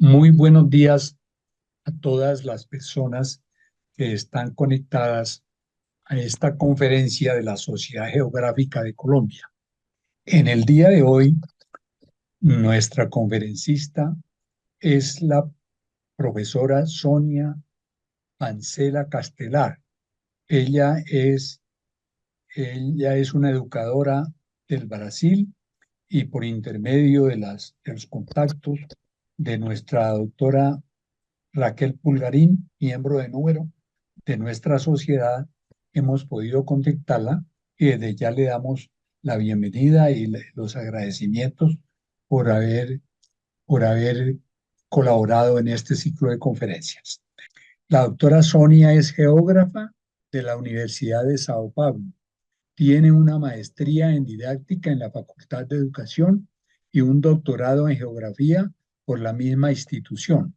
Muy buenos días a todas las personas que están conectadas a esta conferencia de la Sociedad Geográfica de Colombia. En el día de hoy, nuestra conferencista es la profesora Sonia Pancela Castelar. Ella es, ella es una educadora del Brasil y por intermedio de los contactos de nuestra doctora Raquel Pulgarín, miembro de número de nuestra sociedad, hemos podido contactarla y desde ya le damos la bienvenida y los agradecimientos por por haber colaborado en este ciclo de conferencias. La doctora Sonia es geógrafa de la Universidad de Sao Paulo. Tiene una maestría en didáctica en la Facultad de Educación y un doctorado en geografía por la misma institución.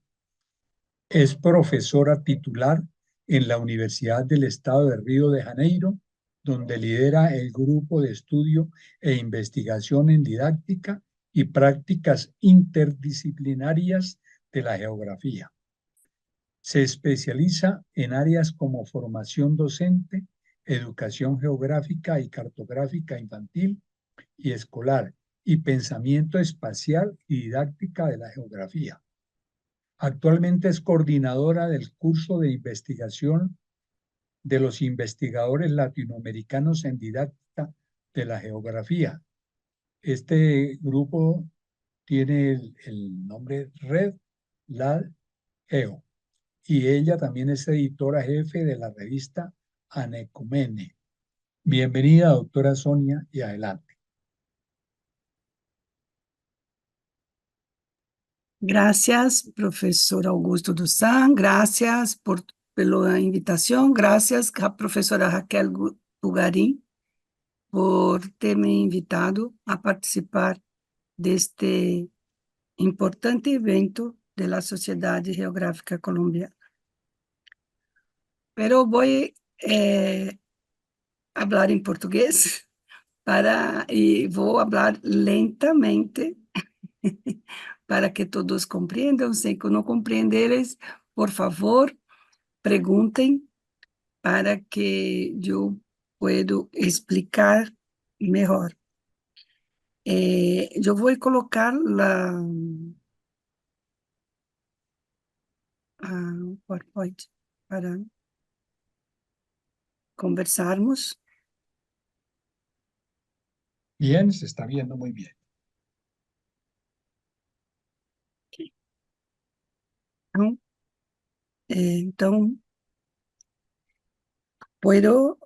Es profesora titular en la Universidad del Estado de Río de Janeiro, donde lidera el grupo de estudio e investigación en didáctica y prácticas interdisciplinarias de la geografía. Se especializa en áreas como formación docente, educación geográfica y cartográfica infantil y escolar, y pensamiento espacial y didáctica de la geografía. Actualmente es coordinadora del curso de investigación de los investigadores latinoamericanos en didáctica de la geografía. Este grupo tiene el nombre Red Lab Geo y ella también es editora jefe de la revista Anecumene. Bienvenida, doctora Sonia, y adelante. Gracias, profesor Augusto Dusan. Gracias pela invitação. Gracias, professora Raquel Pulgarín, por ter me invitado a participar deste importante evento da Sociedade Geográfica Colombiana. Pero vou falar em português e vou falar lentamente para que todos compreendam. Se não compreenderes, por favor, perguntem para que eu pueda explicar melhor. Eu vou colocar a PowerPoint para conversarmos. Bien, se está viendo muy bien. Então, ¿puedo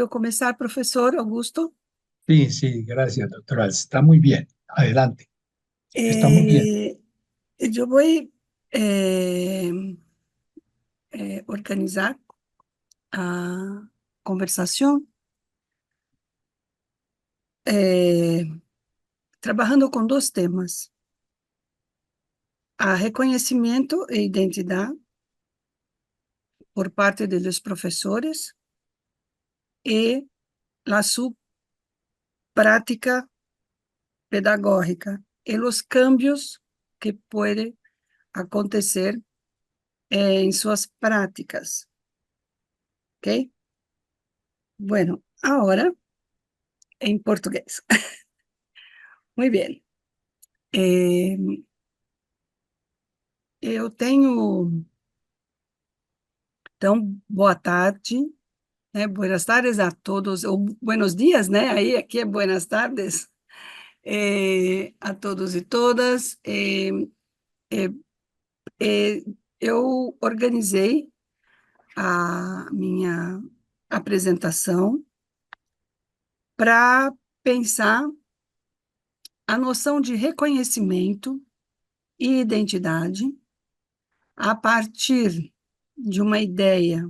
comenzar, profesor Augusto? Sí, sí, gracias, doctora. Está muy bien. Adelante. Está muy bien. Eu vou organizar a conversação trabalhando com dois temas: a reconhecimento e identidade por parte dos professores e a sua prática pedagógica e os cambios que podem acontecer em suas práticas. ¿Ok? Bueno, ahora en portugués. Muy bien. Eu tenho... Então, boa tarde, buenas tardes a todos, ou buenos dias, né? Aí, aqui é buenas tardes, a todos e todas. Eu organizei a minha apresentação para pensar a noção de reconhecimento e identidade a partir de uma ideia,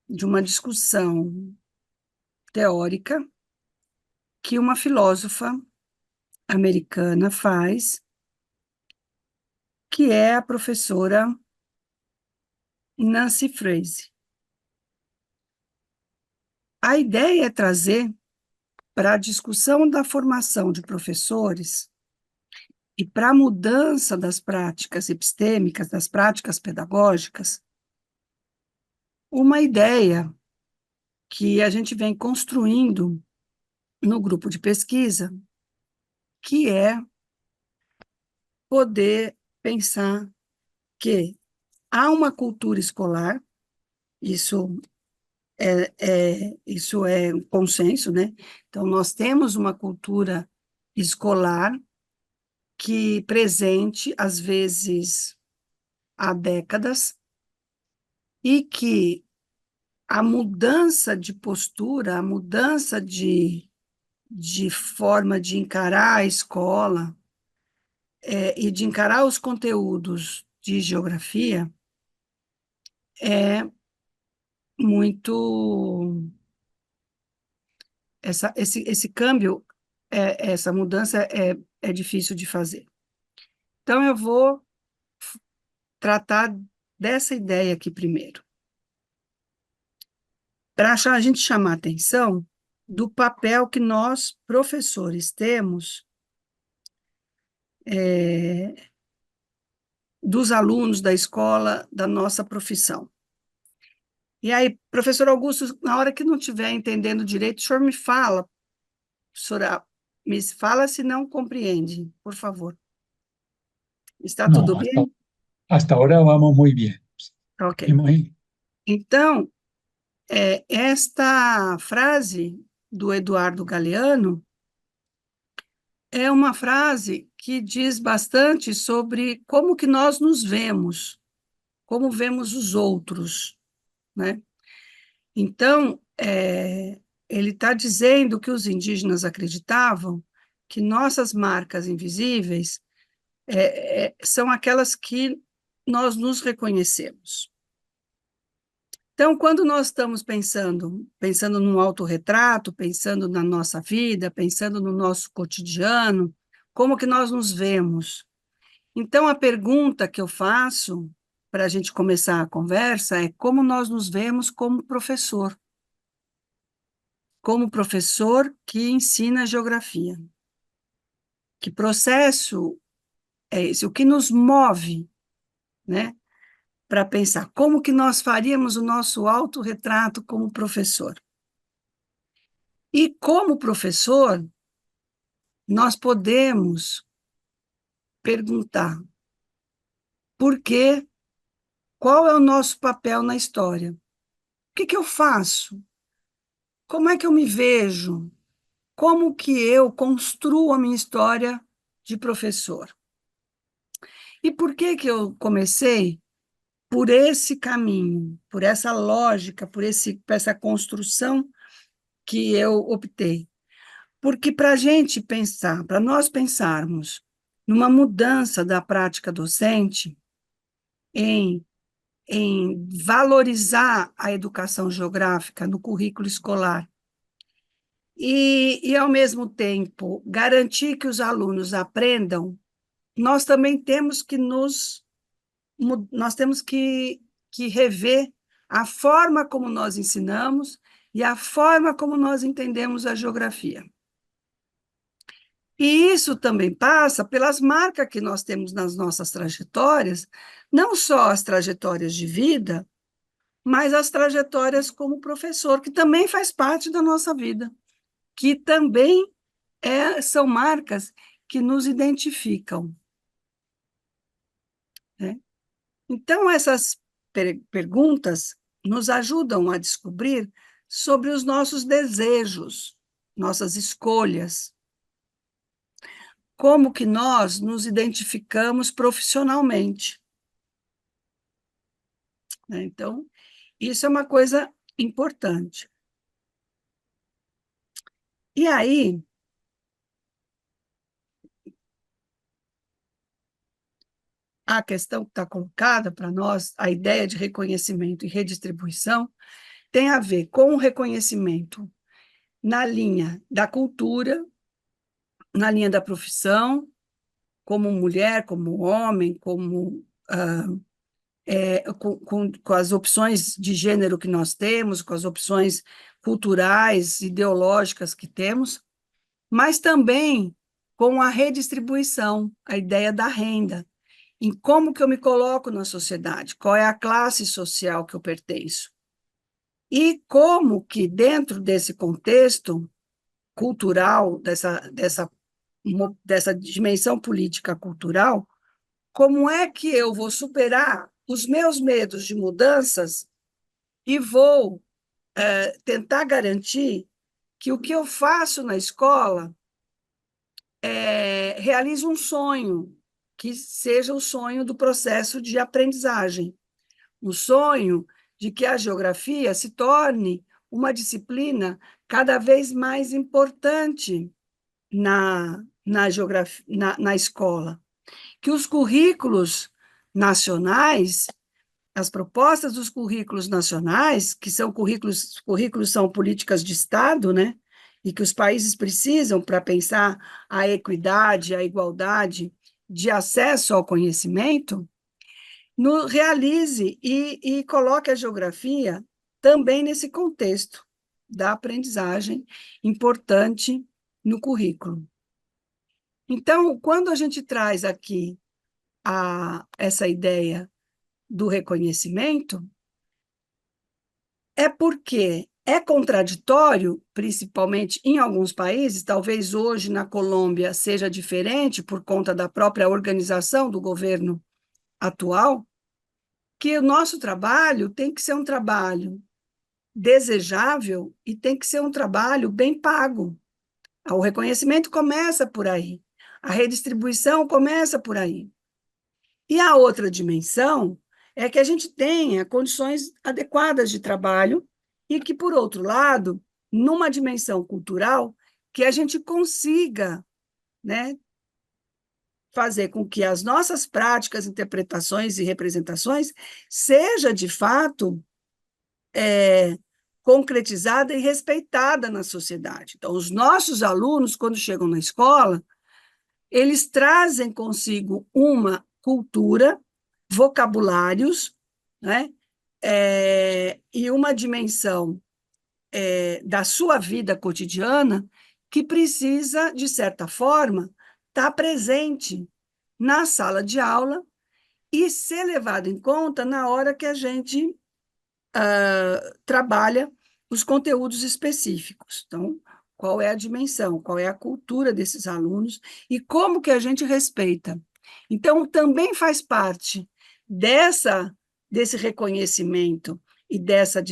de uma discussão teórica que uma filósofa americana faz, que é a professora Nancy Fraser. A ideia é trazer para a discussão da formação de professores E para a mudança das práticas epistêmicas, das práticas pedagógicas, uma ideia que a gente vem construindo no grupo de pesquisa, que é poder pensar que há uma cultura escolar, isso isso é um consenso, né? Então, nós temos uma cultura escolar que presente, às vezes, há décadas, e que a mudança de postura, a mudança de forma de encarar a escola, e de encarar os conteúdos de geografia é muito. Esse câmbio, essa mudança é difícil de fazer. Então, eu vou tratar dessa ideia aqui primeiro, para a gente chamar a atenção do papel que nós, professores, temos dos alunos da escola, da nossa profissão. E aí, professor Augusto, na hora que não estiver entendendo direito, o senhor me fala, professora, me fala se não compreende, por favor. Está tudo No, bem? hasta ahora vamos muy bien. Ok. Seguimos ahí. Então, esta frase do Eduardo Galeano é uma frase que diz bastante sobre como que nós nos vemos, como vemos os outros, né? Então, ele está dizendo que os indígenas acreditavam que nossas marcas invisíveis são aquelas que nós nos reconhecemos. Então, quando nós estamos pensando no autorretrato, pensando na nossa vida, pensando no nosso cotidiano, como que nós nos vemos? Então, a pergunta que eu faço para a gente começar a conversa é como nós nos vemos como professor que ensina geografia. Que processo é esse? O que nos move, né, para pensar como que nós faríamos o nosso autorretrato como professor? E como professor, nós podemos perguntar por quê, qual é o nosso papel na história? O que eu faço? Como é que eu me vejo? Como que eu construo a minha história de professor? E por que eu comecei por esse caminho, por essa lógica, por essa construção que eu optei? Porque para a gente pensar, para nós pensarmos numa mudança da prática docente, em, em valorizar a educação geográfica no currículo escolar ao mesmo tempo, garantir que os alunos aprendam, nós também temos que que rever a forma como nós ensinamos e a forma como nós entendemos a geografia. E isso também passa pelas marcas que nós temos nas nossas trajetórias, não só as trajetórias de vida, mas as trajetórias como professor, que também faz parte da nossa vida, que também são marcas que nos identificam, né? Então, essas perguntas nos ajudam a descobrir sobre os nossos desejos, nossas escolhas, como que nós nos identificamos profissionalmente, né? Então, isso é uma coisa importante. E aí, a questão que está colocada para nós, a ideia de reconhecimento e redistribuição, tem a ver com o reconhecimento na linha da cultura, na linha da profissão, como mulher, como homem, com as opções de gênero que nós temos, com as opções culturais, ideológicas que temos, mas também com a redistribuição, a ideia da renda, em como que eu me coloco na sociedade, qual é a classe social que eu pertenço. E como que, dentro desse contexto cultural, dessa dimensão política cultural, como é que eu vou superar os meus medos de mudanças e vou tentar garantir que o que eu faço na escola realize um sonho, que seja o sonho do processo de aprendizagem, um sonho de que a geografia se torne uma disciplina cada vez mais importante na escola, que os currículos nacionais, as propostas dos currículos nacionais, que são currículos são políticas de Estado, né? E que os países precisam para pensar a equidade, a igualdade de acesso ao conhecimento, realize e coloque a geografia também nesse contexto da aprendizagem importante no currículo. Então, quando a gente traz aqui essa ideia do reconhecimento, é porque é contraditório, principalmente em alguns países, talvez hoje na Colômbia seja diferente por conta da própria organização do governo atual, que o nosso trabalho tem que ser um trabalho desejável e tem que ser um trabalho bem pago. O reconhecimento começa por aí, a redistribuição começa por aí. E a outra dimensão é que a gente tenha condições adequadas de trabalho e que, por outro lado, numa dimensão cultural, que a gente consiga, né, fazer com que as nossas práticas, interpretações e representações seja, de fato, concretizada e respeitada na sociedade. Então, os nossos alunos, quando chegam na escola, eles trazem consigo uma cultura, vocabulários, né? E uma dimensão da sua vida cotidiana que precisa, de certa forma, estar presente na sala de aula e ser levado em conta na hora que a gente trabalha os conteúdos específicos. Então, qual é a dimensão, qual é a cultura desses alunos e como que a gente respeita. Então, também faz parte desse reconhecimento e dessa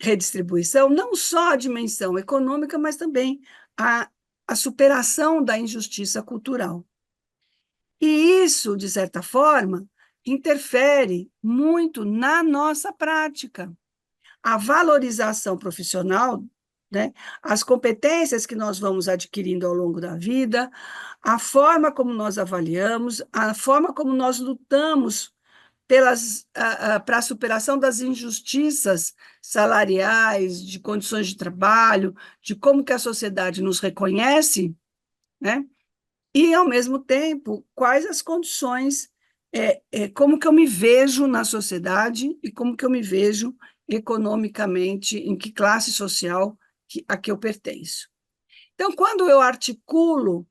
redistribuição, não só a dimensão econômica, mas também a superação da injustiça cultural. E isso, de certa forma, interfere muito na nossa prática. A valorização profissional, né, as competências que nós vamos adquirindo ao longo da vida, a forma como nós avaliamos, a forma como nós lutamos para a superação das injustiças salariais, de condições de trabalho, de como que a sociedade nos reconhece, né? E, ao mesmo tempo, quais as condições, como que eu me vejo na sociedade e como que eu me vejo economicamente, em que classe social a que eu pertenço. Então, quando eu articulo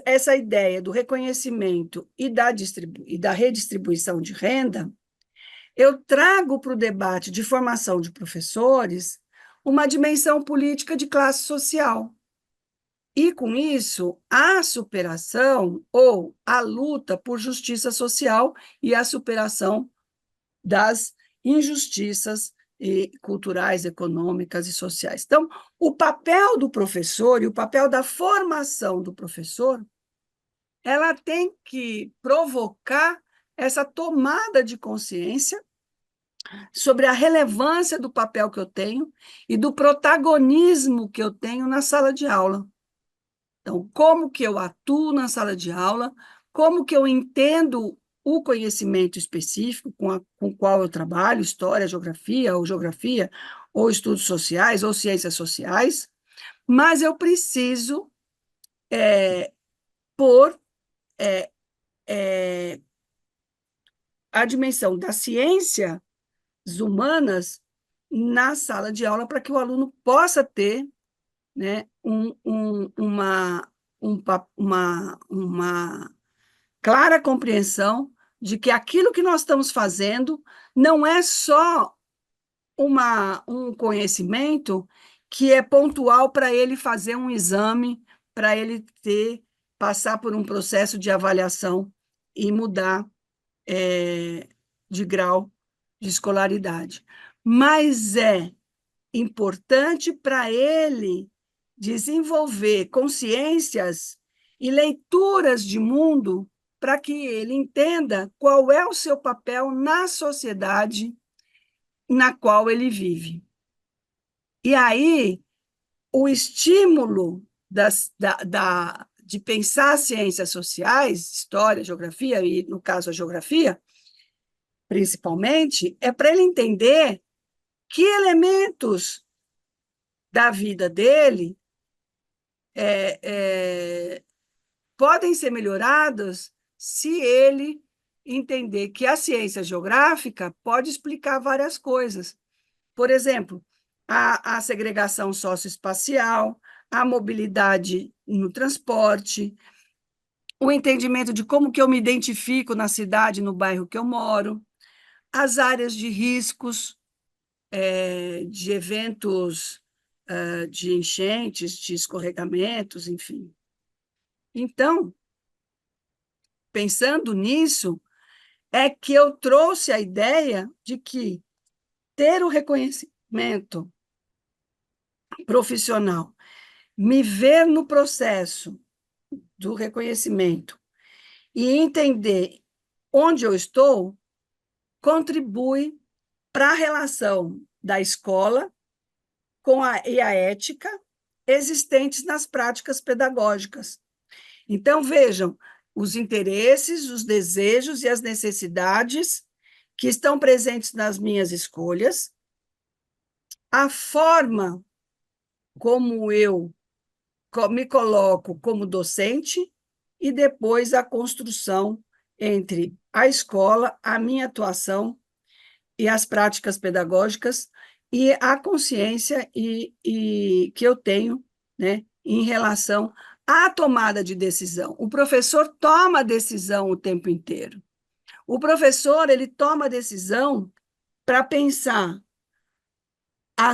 essa ideia do reconhecimento e da redistribuição de renda, eu trago para o debate de formação de professores uma dimensão política de classe social. E, com isso, a superação ou a luta por justiça social e a superação das injustiças culturais, econômicas e sociais. Então, o papel do professor e o papel da formação do professor, ela tem que provocar essa tomada de consciência sobre a relevância do papel que eu tenho e do protagonismo que eu tenho na sala de aula. Então, como que eu atuo na sala de aula, como que eu entendo o conhecimento específico com o qual eu trabalho, história, geografia, ou estudos sociais, ou ciências sociais, mas eu preciso pôr a dimensão das ciências humanas na sala de aula para que o aluno possa ter, né, uma clara compreensão de que aquilo que nós estamos fazendo não é só um conhecimento que é pontual para ele fazer um exame, para ele passar por um processo de avaliação e mudar de grau de escolaridade. Mas é importante para ele desenvolver consciências e leituras de mundo para que ele entenda qual é o seu papel na sociedade na qual ele vive. E aí, o estímulo de pensar ciências sociais, história, geografia, e no caso a geografia, principalmente, é para ele entender que elementos da vida dele podem ser melhorados se ele entender que a ciência geográfica pode explicar várias coisas. Por exemplo, a segregação socioespacial, a mobilidade no transporte, o entendimento de como que eu me identifico na cidade, no bairro que eu moro, as áreas de riscos, de eventos de enchentes, de escorregamentos, enfim. Então, pensando nisso, é que eu trouxe a ideia de que ter o reconhecimento profissional, me ver no processo do reconhecimento e entender onde eu estou, contribui para a relação da escola e a ética existentes nas práticas pedagógicas. Então, vejam, os interesses, os desejos e as necessidades que estão presentes nas minhas escolhas, a forma como eu me coloco como docente e depois a construção entre a escola, a minha atuação e as práticas pedagógicas e a consciência que eu tenho, né, em relação à tomada de decisão. O professor toma decisão o tempo inteiro. O professor ele toma decisão para pensar a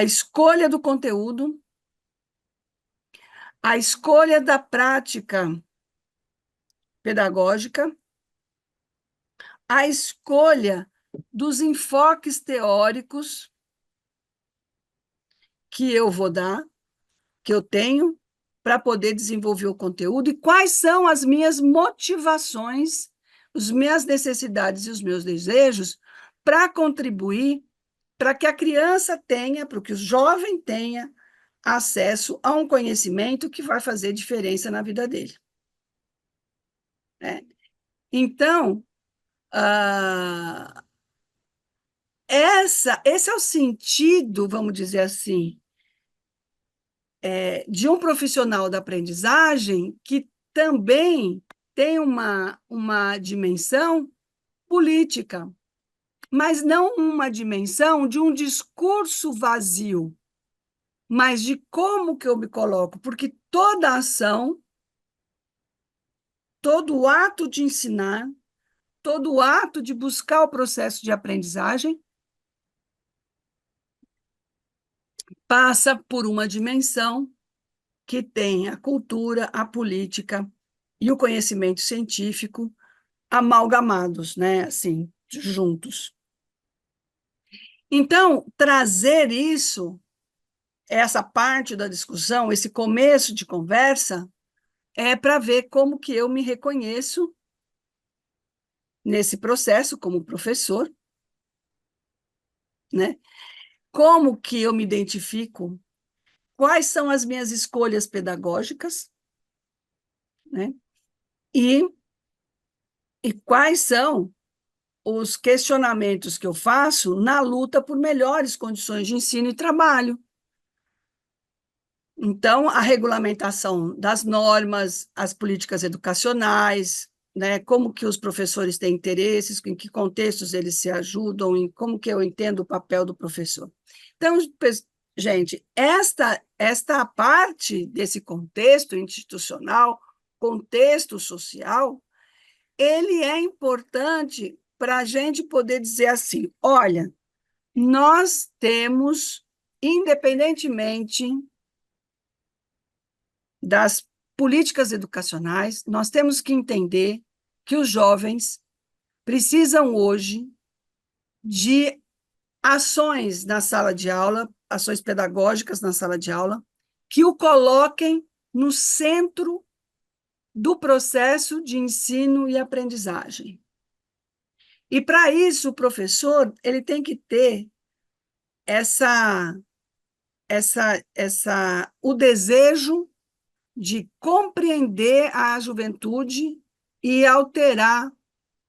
escolha do conteúdo, a escolha da prática pedagógica, a escolha dos enfoques teóricos que eu vou dar, que eu tenho, para poder desenvolver o conteúdo, e quais são as minhas motivações, as minhas necessidades e os meus desejos para contribuir para que a criança tenha, para que o jovem tenha acesso a um conhecimento que vai fazer diferença na vida dele. Então, esse é o sentido, vamos dizer assim, de um profissional da aprendizagem que também tem uma dimensão política, mas não uma dimensão de um discurso vazio, mas de como que eu me coloco, porque toda ação, todo ato de ensinar, todo ato de buscar o processo de aprendizagem passa por uma dimensão que tem a cultura, a política e o conhecimento científico amalgamados, né, assim, juntos. Então, trazer isso, essa parte da discussão, esse começo de conversa, é para ver como que eu me reconheço nesse processo como professor, né? Como que eu me identifico, quais são as minhas escolhas pedagógicas, né? E quais são os questionamentos que eu faço na luta por melhores condições de ensino e trabalho. Então, a regulamentação das normas, as políticas educacionais, né, como que os professores têm interesses, em que contextos eles se ajudam, em como que eu entendo o papel do professor. Então, gente, esta parte desse contexto institucional, contexto social, ele é importante para a gente poder dizer assim, olha, nós temos, independentemente das políticas educacionais, nós temos que entender que os jovens precisam hoje de ações na sala de aula, ações pedagógicas na sala de aula, que o coloquem no centro do processo de ensino e aprendizagem. E para isso o professor ele tem que ter o desejo de compreender a juventude e alterar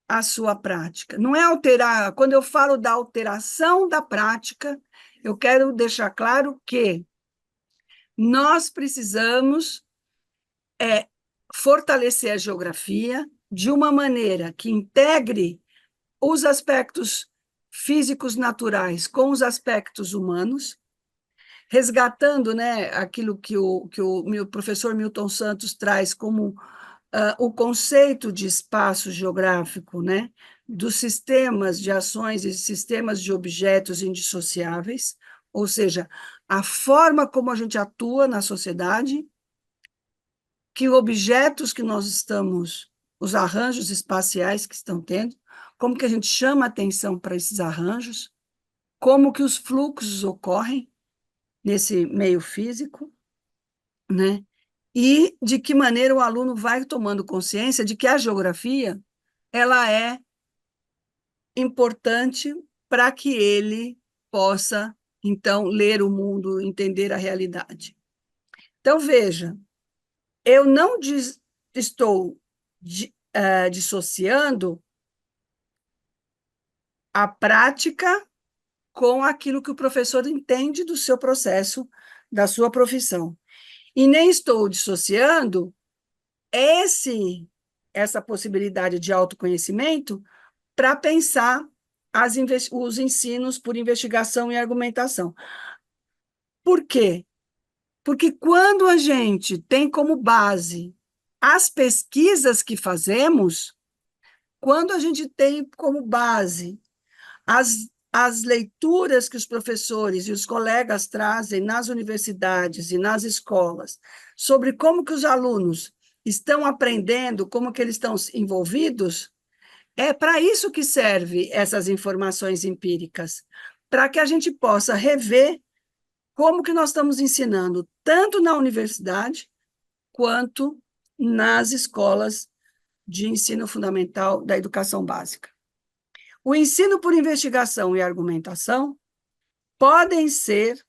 a sua prática. Não é alterar, quando eu falo da alteração da prática, eu quero deixar claro que nós precisamos fortalecer a geografia de uma maneira que integre os aspectos físicos naturais com os aspectos humanos, resgatando, né, aquilo que o meu professor Milton Santos traz como o conceito de espaço geográfico, né, dos sistemas de ações e sistemas de objetos indissociáveis, ou seja, a forma como a gente atua na sociedade, que objetos que nós estamos, os arranjos espaciais que estão tendo, como que a gente chama atenção para esses arranjos, como que os fluxos ocorrem nesse meio físico, né? E de que maneira o aluno vai tomando consciência de que a geografia ela é importante para que ele possa, então, ler o mundo, entender a realidade. Então, veja, eu não estou dissociando a prática com aquilo que o professor entende do seu processo, da sua profissão. E nem estou dissociando essa possibilidade de autoconhecimento para pensar os ensinos por investigação e argumentação. Por quê? Porque quando a gente tem como base as pesquisas que fazemos, quando a gente tem como base as leituras que os professores e os colegas trazem nas universidades e nas escolas sobre como que os alunos estão aprendendo, como que eles estão envolvidos, é para isso que serve essas informações empíricas, para que a gente possa rever como que nós estamos ensinando, tanto na universidade, quanto nas escolas de ensino fundamental da educação básica. O ensino por investigação e argumentação podem ser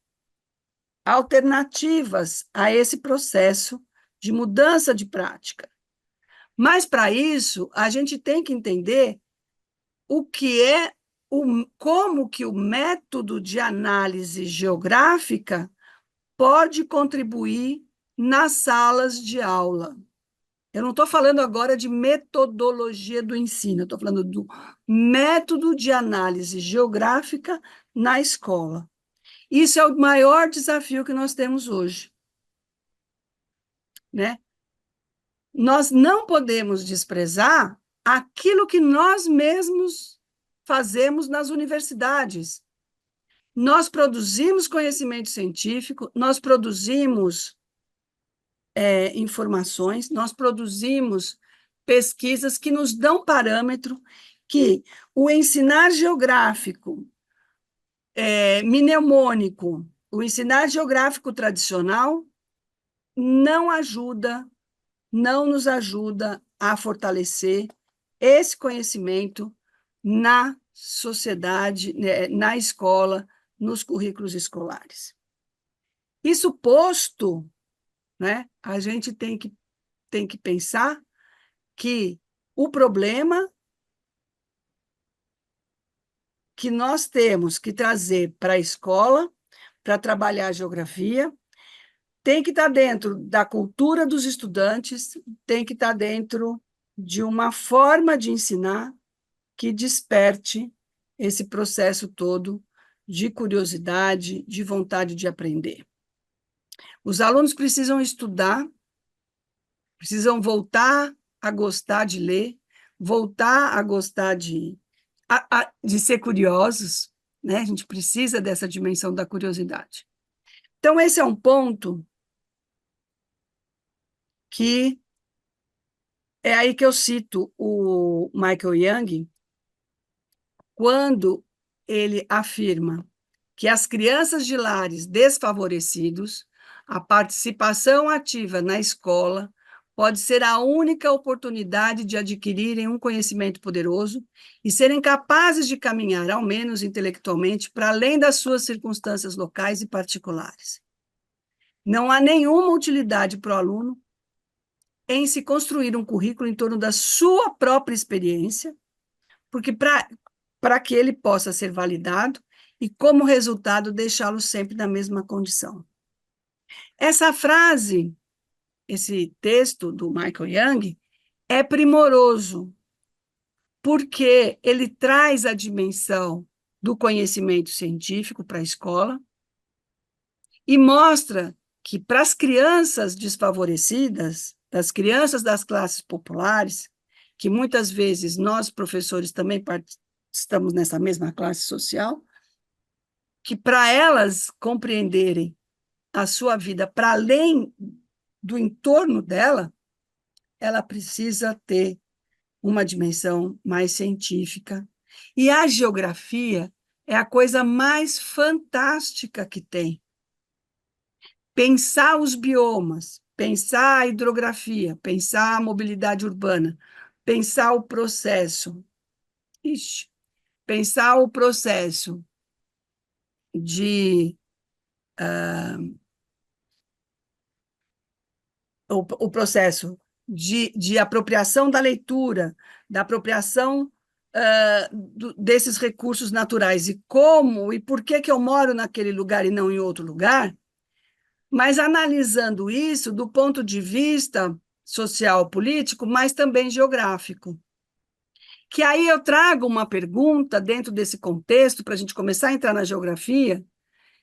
alternativas a esse processo de mudança de prática. Mas, para isso, a gente tem que entender o que é como que o método de análise geográfica pode contribuir nas salas de aula. Eu não estou falando agora de metodologia do ensino, eu estou falando do método de análise geográfica na escola. Isso é o maior desafio que nós temos hoje, né? Nós não podemos desprezar aquilo que nós mesmos fazemos nas universidades. Nós produzimos conhecimento científico, nós produzimos informações, nós produzimos pesquisas que nos dão parâmetro que o ensinar geográfico mnemônico, o ensinar geográfico tradicional não nos ajuda a fortalecer esse conhecimento na sociedade, na escola, nos currículos escolares. Isso posto, né, a gente tem que pensar que o problema que nós temos que trazer para a escola, para trabalhar a geografia, tem que estar dentro da cultura dos estudantes, tem que estar dentro de uma forma de ensinar que desperte esse processo todo de curiosidade, de vontade de aprender. Os alunos precisam estudar, precisam voltar a gostar de ler, voltar a gostar de ser curiosos, né? A gente precisa dessa dimensão da curiosidade. Então, esse é um ponto que é aí que eu cito o Michael Young, quando ele afirma que as crianças de lares desfavorecidos, a participação ativa na escola pode ser a única oportunidade de adquirirem um conhecimento poderoso e serem capazes de caminhar, ao menos intelectualmente, para além das suas circunstâncias locais e particulares. Não há nenhuma utilidade para o aluno em se construir um currículo em torno da sua própria experiência, porque para que ele possa ser validado e, como resultado, deixá-lo sempre na mesma condição. Essa frase, esse texto do Michael Young, é primoroso, porque ele traz a dimensão do conhecimento científico para a escola e mostra que, para as crianças desfavorecidas, das crianças das classes populares, que muitas vezes nós, professores, também estamos nessa mesma classe social, que para elas compreenderem a sua vida para além do entorno dela, ela precisa ter uma dimensão mais científica. E a geografia é a coisa mais fantástica que tem. Pensar os biomas, pensar a hidrografia, pensar a mobilidade urbana, pensar o processo. Pensar o processo de o processo de apropriação da leitura, da apropriação desses recursos naturais e como e por que eu moro naquele lugar e não em outro lugar, mas analisando isso do ponto de vista social, político, mas também geográfico. Que aí eu trago uma pergunta dentro desse contexto para a gente começar a entrar na geografia,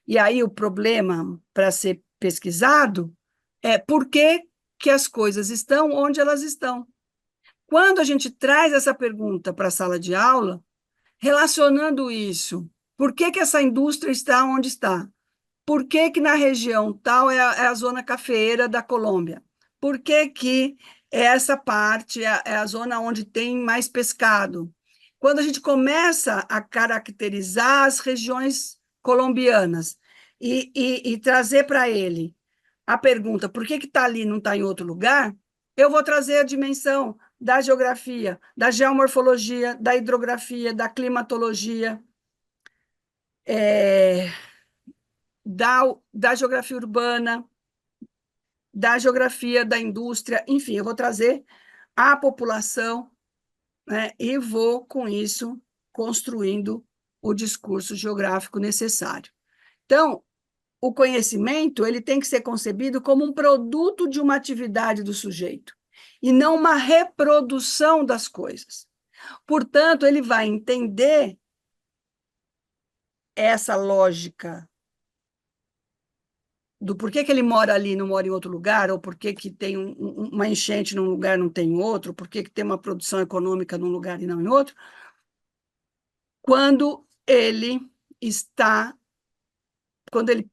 e aí o problema para ser pesquisado é por que as coisas estão onde elas estão. Quando a gente traz essa pergunta para a sala de aula, relacionando isso, por que essa indústria está onde está? Por que na região tal é a zona cafeeira da Colômbia? Por que essa parte é a zona onde tem mais pescado? Quando a gente começa a caracterizar as regiões colombianas e trazer para ele a pergunta por que está ali e não está em outro lugar, eu vou trazer a dimensão da geografia, da geomorfologia, da hidrografia, da climatologia, da geografia urbana, da geografia da indústria, enfim, eu vou trazer a população, né, e vou, com isso, construindo o discurso geográfico necessário. Então, o conhecimento ele tem que ser concebido como um produto de uma atividade do sujeito, e não uma reprodução das coisas. Portanto, ele vai entender essa lógica do porquê que ele mora ali e não mora em outro lugar, ou porquê que tem uma enchente num lugar e não tem em outro, porquê que tem uma produção econômica num lugar e não em outro, quando ele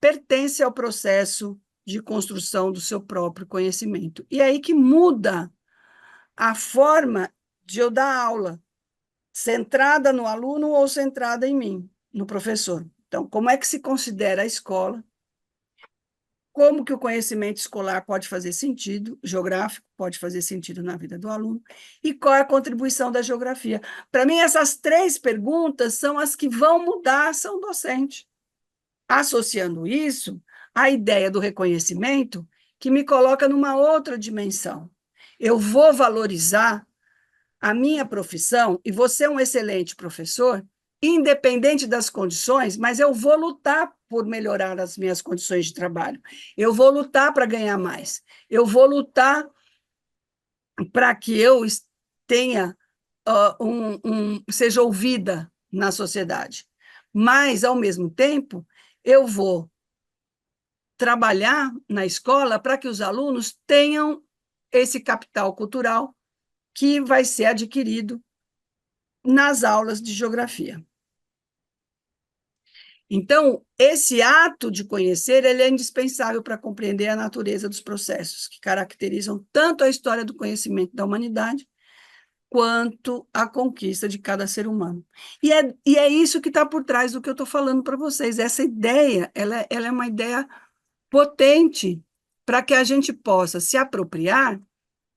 pertence ao processo de construção do seu próprio conhecimento. E é aí que muda a forma de eu dar aula, centrada no aluno ou centrada em mim, no professor. Então, como é que se considera a escola? Como que o conhecimento escolar pode fazer sentido, geográfico pode fazer sentido na vida do aluno, e qual é a contribuição da geografia? Para mim, essas três perguntas são as que vão mudar a ação docente. Associando isso à ideia do reconhecimento, que me coloca numa outra dimensão. Eu vou valorizar a minha profissão, e vou ser um excelente professor, independente das condições, mas eu vou lutar por melhorar as minhas condições de trabalho. Eu vou lutar para ganhar mais. Eu vou lutar para que eu tenha seja ouvida na sociedade. mas, ao mesmo tempo, eu vou trabalhar na escola para que os alunos tenham esse capital cultural que vai ser adquirido nas aulas de geografia. Então, esse ato de conhecer, ele é indispensável para compreender a natureza dos processos que caracterizam tanto a história do conhecimento da humanidade, quanto a conquista de cada ser humano. E é isso que está por trás do que eu estou falando para vocês. Essa ideia, ela é uma ideia potente para que a gente possa se apropriar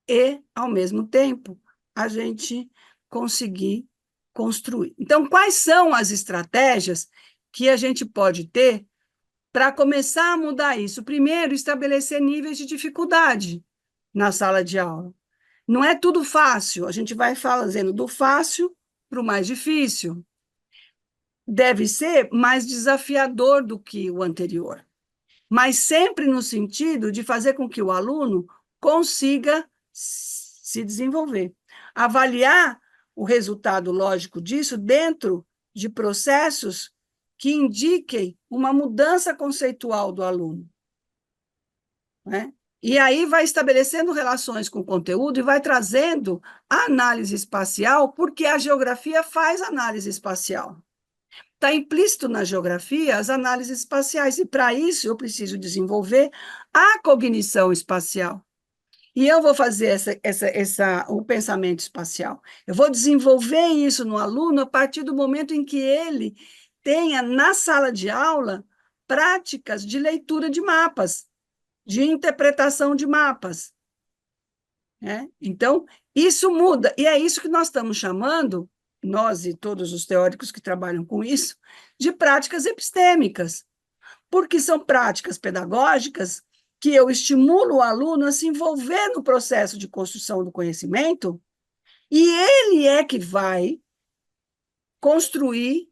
e, ao mesmo tempo, a gente conseguir construir. Então, quais são as estratégias que a gente pode ter para começar a mudar isso? Primeiro, estabelecer níveis de dificuldade na sala de aula. Não é tudo fácil, a gente vai fazendo do fácil para o mais difícil. Deve ser mais desafiador do que o anterior, mas sempre no sentido de fazer com que o aluno consiga se desenvolver. Avaliar o resultado lógico disso dentro de processos que indiquem uma mudança conceitual do aluno, né? E aí vai estabelecendo relações com o conteúdo e vai trazendo a análise espacial, porque a geografia faz análise espacial. Está implícito na geografia as análises espaciais, e para isso eu preciso desenvolver a cognição espacial. E eu vou fazer o pensamento espacial. Eu vou desenvolver isso no aluno a partir do momento em que ele tenha, na sala de aula, práticas de leitura de mapas, de interpretação de mapas, né? Então, isso muda, e é isso que nós estamos chamando, nós e todos os teóricos que trabalham com isso, de práticas epistêmicas, porque são práticas pedagógicas que eu estimulo o aluno a se envolver no processo de construção do conhecimento, e ele é que vai construir,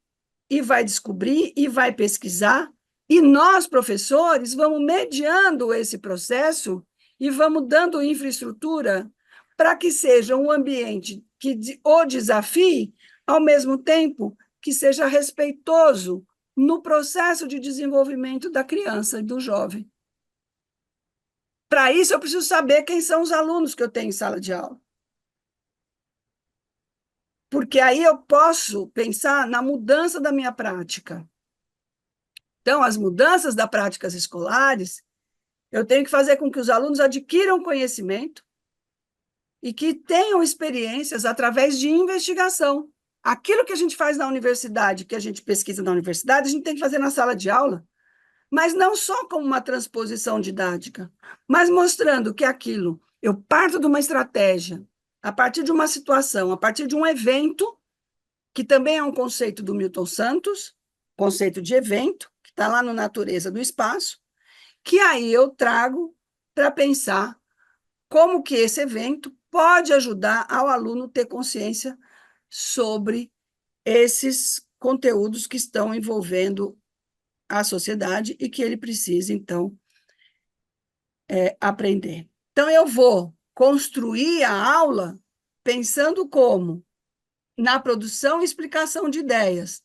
e vai descobrir, e vai pesquisar, e nós, professores, vamos mediando esse processo e vamos dando infraestrutura para que seja um ambiente que o desafie, ao mesmo tempo que seja respeitoso no processo de desenvolvimento da criança e do jovem. Para isso, eu preciso saber quem são os alunos que eu tenho em sala de aula. Porque aí eu posso pensar na mudança da minha prática. Então, as mudanças das práticas escolares, eu tenho que fazer com que os alunos adquiram conhecimento e que tenham experiências através de investigação. Aquilo que a gente faz na universidade, que a gente pesquisa na universidade, a gente tem que fazer na sala de aula, mas não só como uma transposição didática, mas mostrando que aquilo, eu parto de uma estratégia, a partir de uma situação, a partir de um evento, que também é um conceito do Milton Santos, conceito de evento, que está lá no Natureza do Espaço, que aí eu trago para pensar como que esse evento pode ajudar ao aluno ter consciência sobre esses conteúdos que estão envolvendo a sociedade e que ele precisa, então, aprender. Então, eu vou construir a aula pensando como? Na produção e explicação de ideias,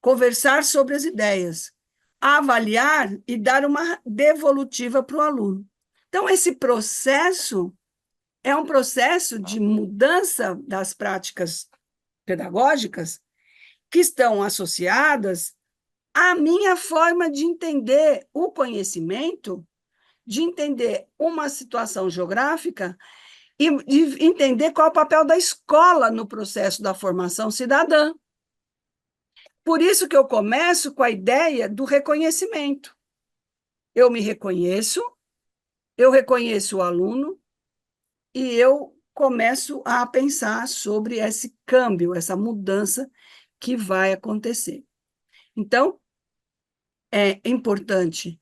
conversar sobre as ideias, avaliar e dar uma devolutiva para o aluno. Então, esse processo é um processo de mudança das práticas pedagógicas que estão associadas à minha forma de entender o conhecimento, de entender uma situação geográfica e de entender qual é o papel da escola no processo da formação cidadã. Por isso que eu começo com a ideia do reconhecimento. Eu me reconheço, eu reconheço o aluno e eu começo a pensar sobre esse câmbio, essa mudança que vai acontecer. Então, é importante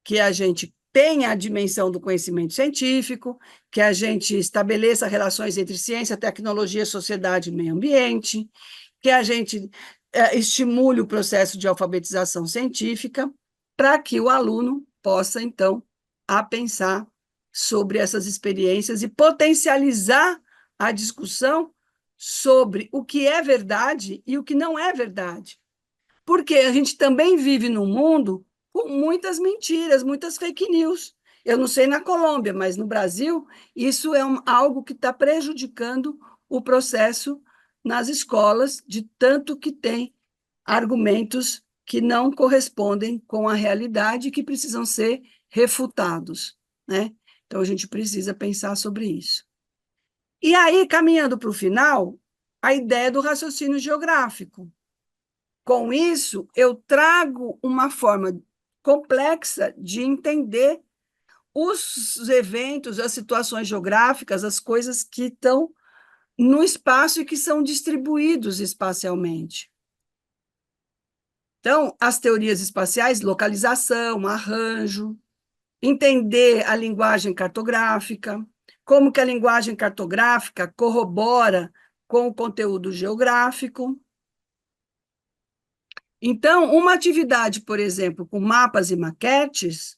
que a gente tenha a dimensão do conhecimento científico, que a gente estabeleça relações entre ciência, tecnologia, sociedade e meio ambiente, que a gente estimule o processo de alfabetização científica, para que o aluno possa, então, a pensar sobre essas experiências e potencializar a discussão sobre o que é verdade e o que não é verdade. Porque a gente também vive num mundo com muitas mentiras, muitas fake news. Eu não sei na Colômbia, mas no Brasil, isso é algo que está prejudicando o processo nas escolas, de tanto que tem argumentos que não correspondem com a realidade e que precisam ser refutados, né? Então, a gente precisa pensar sobre isso. E aí, caminhando para o final, a ideia do raciocínio geográfico. Com isso, eu trago uma forma complexa de entender os eventos, as situações geográficas, as coisas que estão no espaço e que são distribuídos espacialmente. Então, as teorias espaciais, localização, arranjo, entender a linguagem cartográfica, como que a linguagem cartográfica corrobora com o conteúdo geográfico. Então, uma atividade, por exemplo, com mapas e maquetes,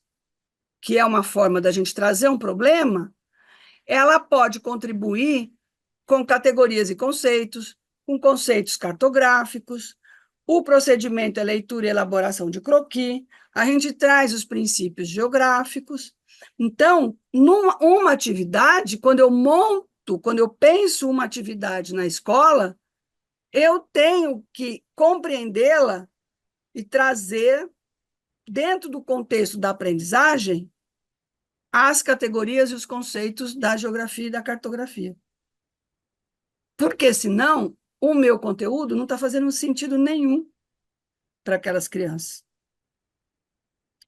que é uma forma da gente trazer um problema, ela pode contribuir com categorias e conceitos, com conceitos cartográficos. O procedimento é leitura e elaboração de croquis, a gente traz os princípios geográficos. Então, numa atividade, quando eu penso uma atividade na escola, eu tenho que compreendê-la e trazer, dentro do contexto da aprendizagem, as categorias e os conceitos da geografia e da cartografia. Porque, senão, o meu conteúdo não está fazendo sentido nenhum para aquelas crianças.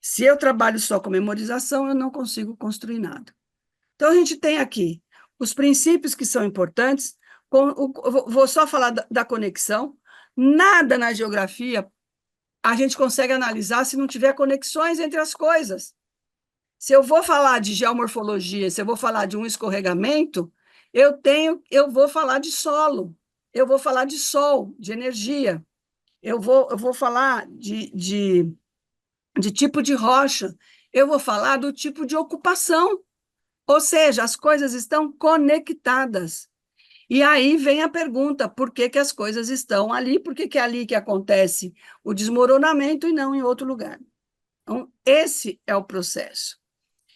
Se eu trabalho só com memorização, eu não consigo construir nada. Então, a gente tem aqui os princípios que são importantes. Vou só falar da conexão. Nada na geografia a gente consegue analisar se não tiver conexões entre as coisas. Se eu vou falar de geomorfologia, se eu vou falar de um escorregamento, eu vou falar de solo, eu vou falar de sol, de energia, eu vou falar de tipo de rocha, eu vou falar do tipo de ocupação. Ou seja, as coisas estão conectadas. E aí vem a pergunta: por que que as coisas estão ali? Por que que é ali que acontece o desmoronamento e não em outro lugar? Então, esse é o processo.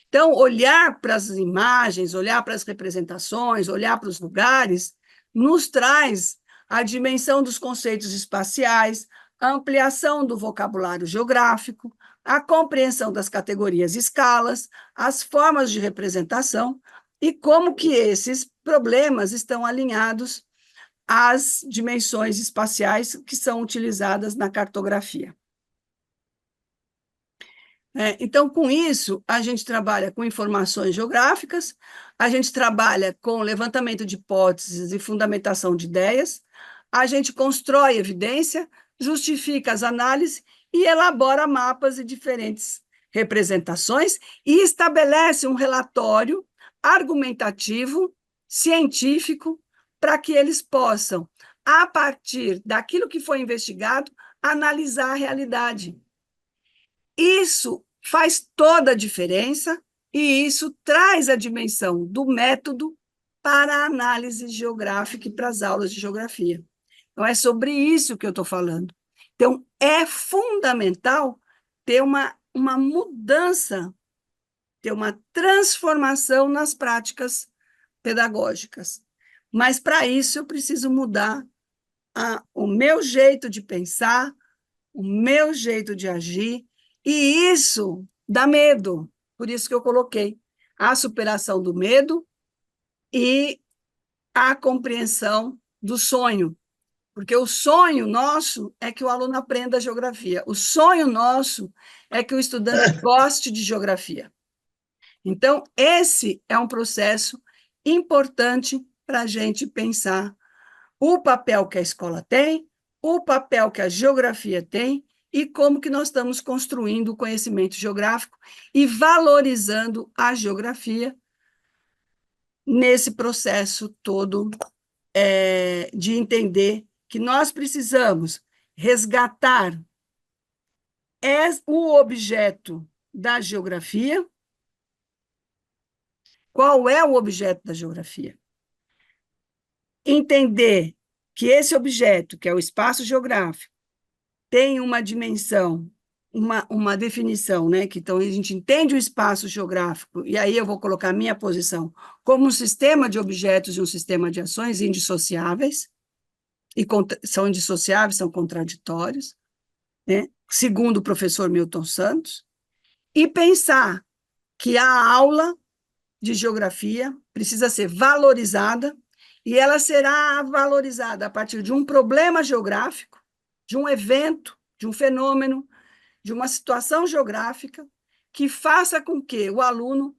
Então, olhar para as imagens, olhar para as representações, olhar para os lugares, nos traz a dimensão dos conceitos espaciais, a ampliação do vocabulário geográfico, a compreensão das categorias e escalas, as formas de representação e como que esses problemas estão alinhados às dimensões espaciais que são utilizadas na cartografia. Então, com isso, a gente trabalha com informações geográficas, a gente trabalha com levantamento de hipóteses e fundamentação de ideias, a gente constrói evidência, justifica as análises e elabora mapas e diferentes representações e estabelece um relatório argumentativo, científico, para que eles possam, a partir daquilo que foi investigado, analisar a realidade. Isso faz toda a diferença e isso traz a dimensão do método para a análise geográfica e para as aulas de geografia. Então, é sobre isso que eu estou falando. Então, é fundamental ter uma mudança, ter uma transformação nas práticas pedagógicas. Mas, para isso, eu preciso mudar o meu jeito de pensar, o meu jeito de agir, e isso dá medo. Por isso que eu coloquei a superação do medo e a compreensão do sonho. Porque o sonho nosso é que o aluno aprenda geografia. O sonho nosso é que o estudante goste de geografia. Então, esse é um processo importante para a gente pensar o papel que a escola tem, o papel que a geografia tem e como que nós estamos construindo o conhecimento geográfico e valorizando a geografia nesse processo todo de entender que nós precisamos resgatar o objeto da geografia. Qual é o objeto da geografia? Entender que esse objeto, que é o espaço geográfico, tem uma dimensão, uma definição, né? Que então a gente entende o espaço geográfico, e aí eu vou colocar a minha posição como um sistema de objetos e um sistema de ações indissociáveis, e são indissociáveis, são contraditórios, né? Segundo o professor Milton Santos, e pensar que a aula de geografia precisa ser valorizada, e ela será valorizada a partir de um problema geográfico, de um evento, de um fenômeno, de uma situação geográfica, que faça com que o aluno,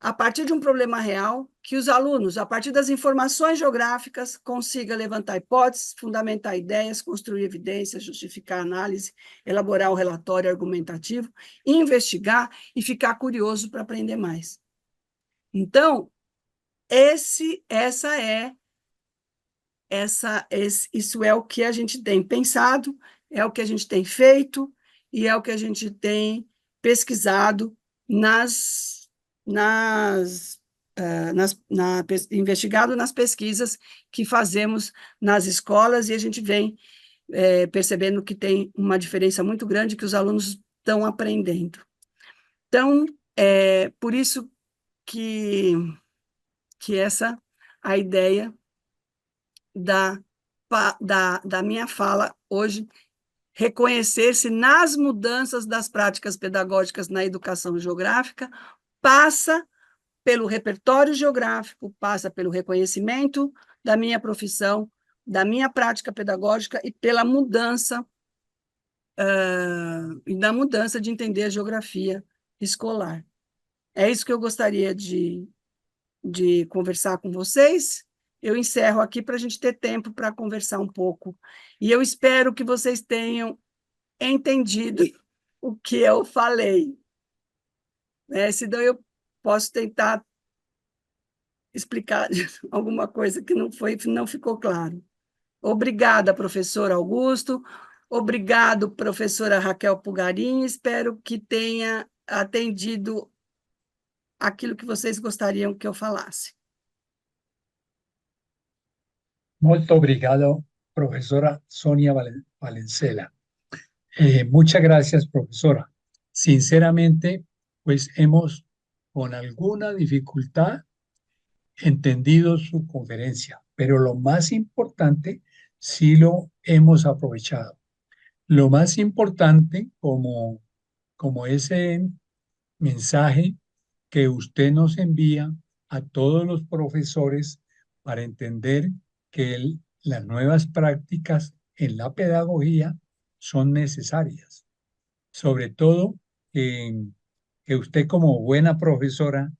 a partir de um problema real, que os alunos, a partir das informações geográficas, consigam levantar hipóteses, fundamentar ideias, construir evidências, justificar análise, elaborar o relatório argumentativo, investigar e ficar curioso para aprender mais. Então, isso é o que a gente tem pensado, é o que a gente tem feito e é o que a gente tem pesquisado investigado nas pesquisas que fazemos nas escolas, e a gente vem percebendo que tem uma diferença muito grande, que os alunos estão aprendendo. Então, por isso que essa a ideia da minha fala hoje, reconhecer-se nas mudanças das práticas pedagógicas na educação geográfica, passa pelo repertório geográfico, passa pelo reconhecimento da minha profissão, da minha prática pedagógica e pela mudança, e da mudança de entender a geografia escolar. É isso que eu gostaria de conversar com vocês. Eu encerro aqui para a gente ter tempo para conversar um pouco. E eu espero que vocês tenham entendido o que eu falei. Senão eu posso tentar explicar alguma coisa que não ficou claro. Obrigada, professor Augusto. Obrigado, professora Raquel Pugarim. Espero que tenha atendido aquilo que vocês gostariam que eu falasse. Molto obrigado, profesora Sonia Valenzuela. Muchas gracias, profesora. Sinceramente, pues hemos con alguna dificultad entendido su conferencia, pero lo más importante sí lo hemos aprovechado. Lo más importante, como ese mensaje que usted nos envía a todos los profesores para entender que las nuevas prácticas en la pedagogía son necesarias. Sobre todo que usted como buena profesora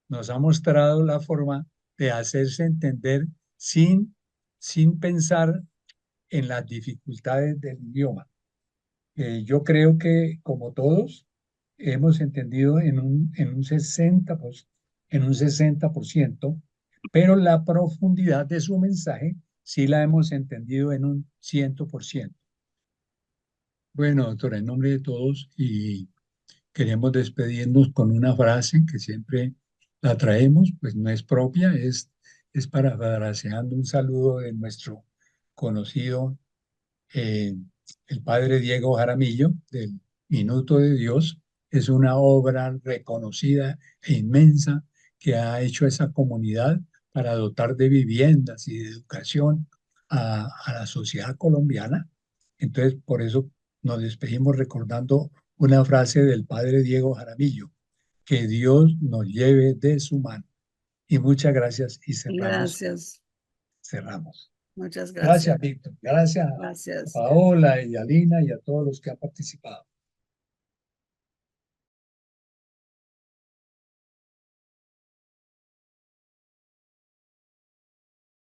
nos ha mostrado la forma de hacerse entender sin pensar en las dificultades del idioma. Yo creo que, como todos, hemos entendido en un 60%, pero la profundidad de su mensaje sí la hemos entendido en un 100%. Bueno, doctora, en nombre de todos, y queremos despedirnos con una frase que siempre la traemos, pues no es propia, es parafraseando un saludo de nuestro conocido, eh, el padre Diego Jaramillo, del Minuto de Dios. Es una obra reconocida e inmensa que ha hecho esa comunidad para dotar de viviendas y de educación a la sociedad colombiana. Entonces, por eso nos despedimos recordando una frase del padre Diego Jaramillo: que Dios nos lleve de su mano. Y muchas gracias y Gracias. cerramos. Muchas gracias. Gracias, Víctor. Gracias a Gracias. Paola y a Lina y a todos los que han participado.